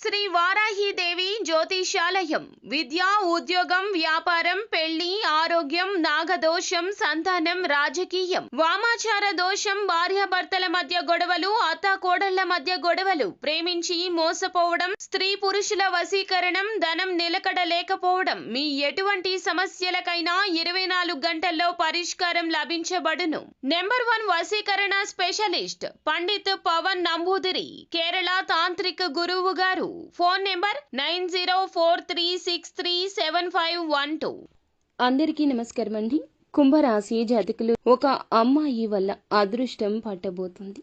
శ్రీ వారాహిదేవి జ్యోతిషాలయం విద్య, ఉద్యోగం, వ్యాపారం, పెళ్లి, ఆరోగ్యం, నాగదోషం, సంతానం, రాజకీయం, వామాచార దోషం, భార్యాభర్తల మధ్య గొడవలు, అత్తాకోడళ్ల మధ్య గొడవలు, ప్రేమించి మోసపోవడం, స్త్రీ పురుషుల వశీకరణం, ధనం నిలకడ లేకపోవడం, మీ ఎటువంటి సమస్యలకైనా 24 గంటల్లో పరిష్కారం లభించబడును. నెంబర్ 1 వశీకరణ స్పెషలిస్ట్ పండిత్ పవన్ నంబూదిరి, కేరళ తాంత్రిక గురువు గారు. Phone number 9043637512. అందరికీ నమస్కారం అండి. కుంభరాశి జాతకులు, ఒక అమ్మాయి వల్ల అదృష్టం పట్టబోతుంది.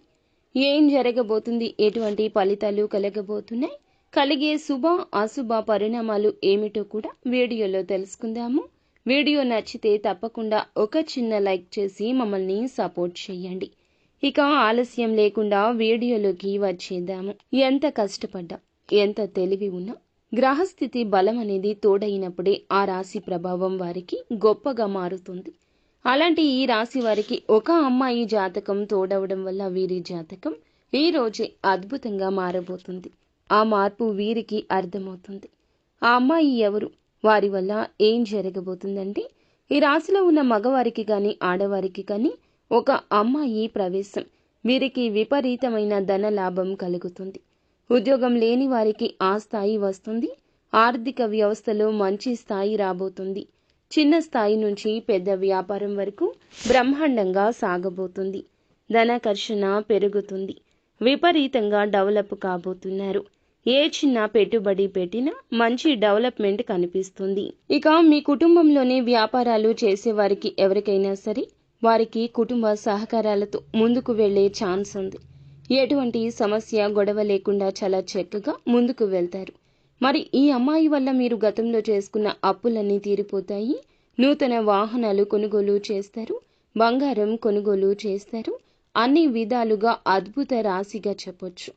ఏం జరగబోతుంది, ఎటువంటి ఫలితాలు కలగబోతున్నాయి, కలిగే శుభ అశుభ పరిణామాలు ఏమిటో కూడా వీడియోలో తెలుసుకుందాము. వీడియో నచ్చితే తప్పకుండా ఒక చిన్న లైక్ చేసి మమ్మల్ని సపోర్ట్ చేయండి. ఇక ఆలస్యం లేకుండా వీడియోలోకి వచ్చేద్దాము. ఎంత కష్టపడ్డా, ఎంత తెలివి ఉన్నా గ్రహస్థితి బలం అనేది తోడైనప్పుడే ఆ రాశి ప్రభావం వారికి గొప్పగా మారుతుంది. అలాంటి ఈ రాశి వారికి ఒక అమ్మాయి జాతకం తోడవడం వల్ల వీరి జాతకం ఈ రోజే అద్భుతంగా మారబోతుంది. ఆ మార్పు వీరికి అర్థమవుతుంది. ఆ అమ్మాయి ఎవరు, వారి వల్ల ఏం జరగబోతుందంటే, ఈ రాశిలో ఉన్న మగవారికి కానీ ఆడవారికి కానీ ఒక అమ్మాయి ప్రవేశం వీరికి విపరీతమైన ధన లాభం కలుగుతుంది. ఉద్యోగం లేని వారికి ఆ స్థాయి వస్తుంది. ఆర్థిక వ్యవస్థలో మంచి స్థాయి రాబోతుంది. చిన్న స్థాయి నుంచి పెద్ద వ్యాపారం వరకు బ్రహ్మాండంగా సాగబోతుంది. ధనాకర్షణ పెరుగుతుంది. విపరీతంగా డెవలప్ కాబోతున్నారు. ఏ చిన్న పెట్టుబడి పెట్టినా మంచి డెవలప్మెంట్ కనిపిస్తుంది. ఇక మీ కుటుంబంలోనే వ్యాపారాలు చేసేవారికి ఎవరికైనా సరే వారికి కుటుంబ సహకారాలతో ముందుకు వెళ్లే ఛాన్స్ ఉంది. ఎటువంటి సమస్య గొడవ లేకుండా చాలా చక్కగా ముందుకు వెళ్తారు. మరి ఈ అమ్మాయి వల్ల మీరు గతంలో చేసుకున్న అప్పులన్నీ తీరిపోతాయి. నూతన వాహనాలు కొనుగోలు చేస్తారు. బంగారం కొనుగోలు చేస్తారు. అన్ని విధాలుగా అద్భుత రాశిగా చెప్పొచ్చు.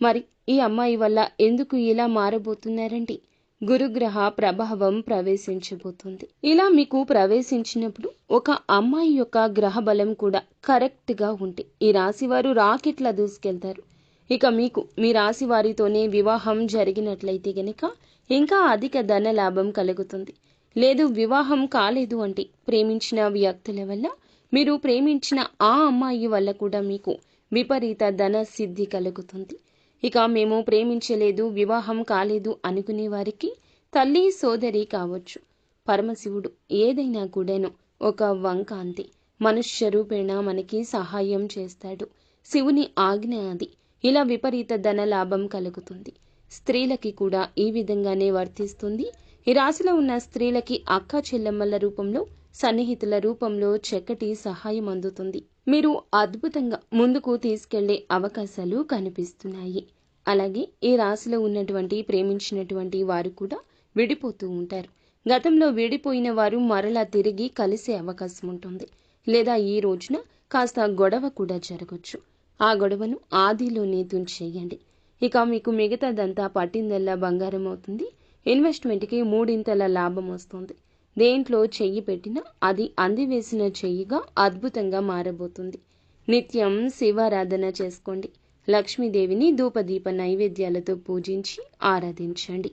మరి ఈ అమ్మాయి వల్ల ఎందుకు ఇలా మారబోతున్నారంటే, గురుగ్రహ ప్రభావం ప్రవేశించబోతుంది. ఇలా మీకు ప్రవేశించినప్పుడు ఒక అమ్మాయి యొక్క గ్రహ బలం కూడా కరెక్ట్ గా ఉంటే ఈ రాశి వారు రాకెట్లా దూసుకెళ్తారు. ఇక మీకు మీ రాశి వారితోనే వివాహం జరిగినట్లయితే గనక ఇంకా అధిక ధన లాభం కలుగుతుంది. లేదు వివాహం కాలేదు అంటే ప్రేమించిన వ్యక్తుల వల్ల, మీరు ప్రేమించిన ఆ అమ్మాయి వల్ల కూడా మీకు విపరీత ధన సిద్ధి కలుగుతుంది. ఇక మేము ప్రేమించలేదు, వివాహం కాలేదు అనుకునే వారికి తల్లి సోదరి కావచ్చు, పరమశివుడు ఏదైనా కూడాను ఒక వంక అంతే. మనుష్య రూపేణ మనకి సహాయం చేస్తాడు. శివుని ఆజ్ఞ అది. ఇలా విపరీత ధన లాభం కలుగుతుంది. స్త్రీలకి కూడా ఈ విధంగానే వర్తిస్తుంది. ఈ రాశిలో ఉన్న స్త్రీలకి అక్క చెల్లెమ్మల రూపంలో, సన్నిహితుల రూపంలో చక్కటి సహాయం అందుతుంది. మీరు అద్భుతంగా ముందుకు తీసుకెళ్లే అవకాశాలు కనిపిస్తున్నాయి. అలాగే ఈ రాశిలో ఉన్నటువంటి ప్రేమించినటువంటి వారు కూడా విడిపోతూ ఉంటారు. గతంలో విడిపోయిన వారు మరలా తిరిగి కలిసే అవకాశం ఉంటుంది. లేదా ఈ రోజున కాస్త గొడవ కూడా జరగచ్చు. ఆ గొడవను ఆదిలోనే తుంచేయండి. ఇక మీకు మిగతాదంతా పట్టిందల్లా బంగారం అవుతుంది. ఇన్వెస్ట్మెంట్కి 3 లాభం వస్తుంది. దేంట్లో చెయ్యి పెట్టినా అది అందివేసిన చెయ్యిగా అద్భుతంగా మారబోతుంది. నిత్యం శివారాధన చేసుకోండి. లక్ష్మీదేవిని ధూపదీప నైవేద్యాలతో పూజించి ఆరాధించండి.